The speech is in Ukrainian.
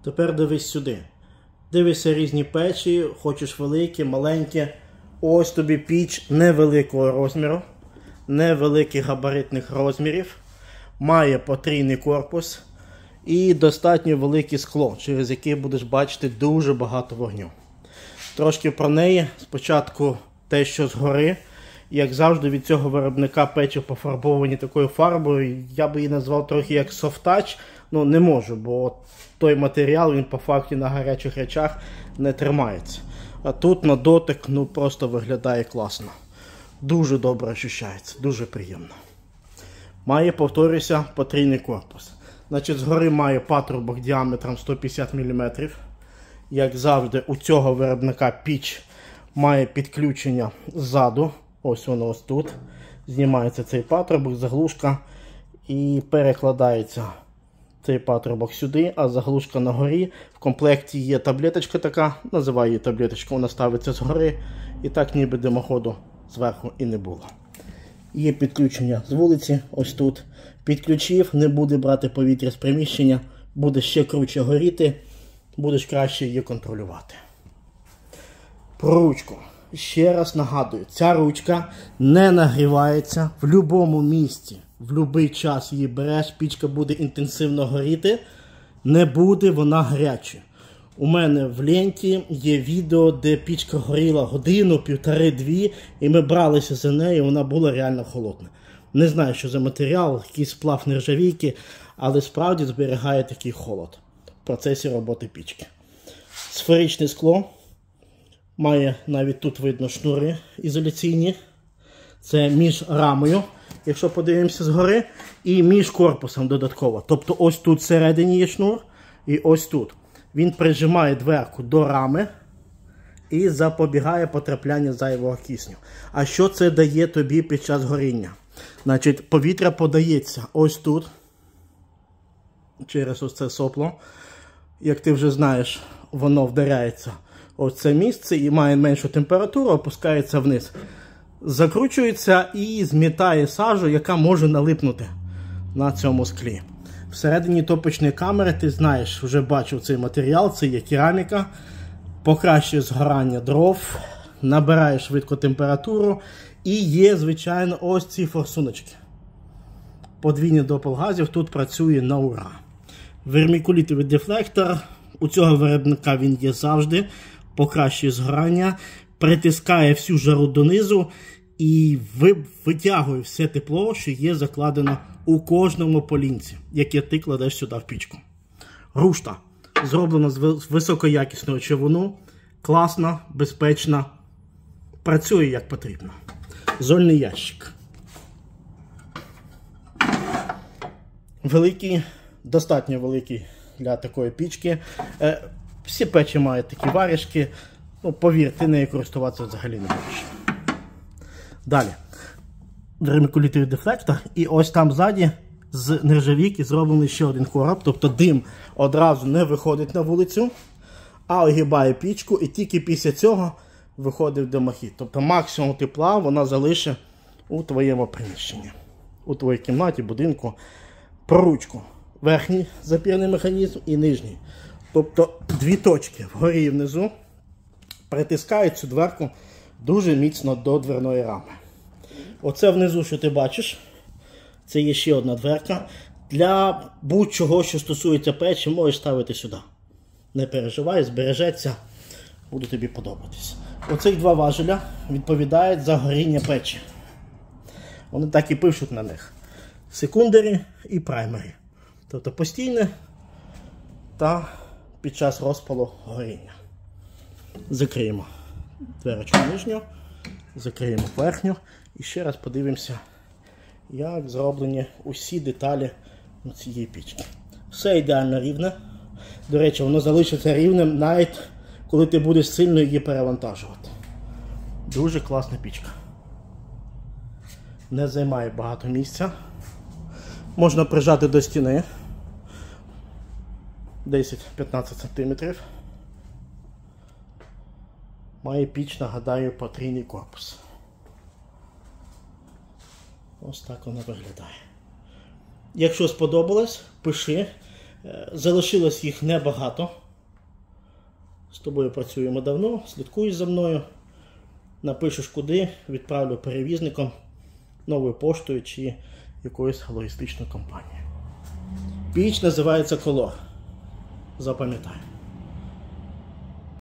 Тепер дивись сюди. Дивишся різні печі, хочеш великі, маленькі. Ось тобі піч невеликого розміру, невеликих габаритних розмірів. Має потрійний корпус і достатньо велике скло, через яке будеш бачити дуже багато вогню. Трошки про неї. Спочатку те, що згори. Як завжди, від цього виробника печі пофарбовані такою фарбою. Я би її назвав трохи як софт-тач. Ну, не можу, бо той матеріал, він по факті на гарячих речах не тримається. А тут на дотик, ну, просто виглядає класно. Дуже добре ощущається, дуже приємно. Має, повторюся, потрійний корпус. Значить, згори має патрубок діаметром 150 мм. Як завжди, у цього виробника піч має підключення ззаду. Ось воно ось тут. Знімається цей патрубок, заглушка і перекладається цей патрубок сюди, а заглушка на горі. В комплекті є таблеточка така, називаю її таблеточка, вона ставиться згори. І так ніби димоходу зверху і не було. Є підключення з вулиці, ось тут. Підключив, не буде брати повітря з приміщення, буде ще круче горіти, будеш краще її контролювати. Про ручку. Ще раз нагадую, ця ручка не нагрівається в будь-якому місці. В будь-який час її береш, пічка буде інтенсивно горіти, не буде вона гарячою. У мене в ленті є відео, де пічка горіла годину, півтори-дві, і ми бралися за нею, вона була реально холодна. Не знаю, що за матеріал, якийсь сплав нержавійки, але справді зберігає такий холод в процесі роботи пічки. Сферичне скло. Має навіть тут видно шнури ізоляційні. Це між рамою, якщо подивимося згори, і між корпусом додатково. Тобто ось тут всередині є шнур і ось тут. Він прижимає дверку до рами і запобігає потраплянню зайвого кисню. А що це дає тобі під час горіння? Значить, повітря подається ось тут, через ось це сопло. Як ти вже знаєш, воно вдаряється ось це місце і має меншу температуру, опускається вниз. Закручується і змітає сажу, яка може налипнути на цьому склі. Всередині топочної камери, ти знаєш, вже бачив цей матеріал, це є кераміка, покращує згорання дров, набирає швидко температуру і є, звичайно, ось ці форсуночки. Подвійний допал газів тут працює на ура. Вермікулітовий дефлектор, у цього виробника він є завжди, покращує згорання, притискає всю жару донизу і витягує все тепло, що є закладено у кожному полінці, яке ти кладеш сюди в пічку. Рушта зроблена з високоякісного чавуну, класна, безпечна, працює як потрібно. Зольний ящик. Великий, достатньо великий для такої пічки. Всі печі мають такі варішки. Ну, повір, ти нею користуватися взагалі не будеш. Далі. Вермикулітовий дефлектор. І ось там ззаді з нержавійки зроблений ще один короб. Тобто дим одразу не виходить на вулицю, а огибає пічку. І тільки після цього виходить димохід. Тобто максимум тепла вона залишить у твоєму приміщенні. У твоїй кімнаті, будинку. Про ручку. Верхній запірний механізм і нижній. Тобто дві точки вгорі і внизу притискають цю дверку дуже міцно до дверної рами. Оце внизу, що ти бачиш, це є ще одна дверка. Для будь-чого, що стосується печі, можеш ставити сюди. Не переживай, збережеться, буде тобі подобатись. Оцих два важеля відповідають за горіння печі. Вони так і пишуть на них. Секундарі і праймері. Тобто постійне та під час розпалу горіння. Закриємо дверочку нижню, закриємо верхню і ще раз подивимося, як зроблені усі деталі цієї пічки. Все ідеально рівне. До речі, воно залишиться рівним навіть коли ти будеш сильно її перевантажувати. Дуже класна пічка. Не займає багато місця. Можна прижати до стіни 10-15 см. Має піч, нагадаю, потрійний корпус. Ось так вона виглядає. Якщо сподобалось, пиши. Залишилось їх небагато. З тобою працюємо давно, слідкуєш за мною. Напишеш куди, відправлю перевізником, новою поштою чи якоюсь логістичною компанією. Піч називається Color. Запам'ятай.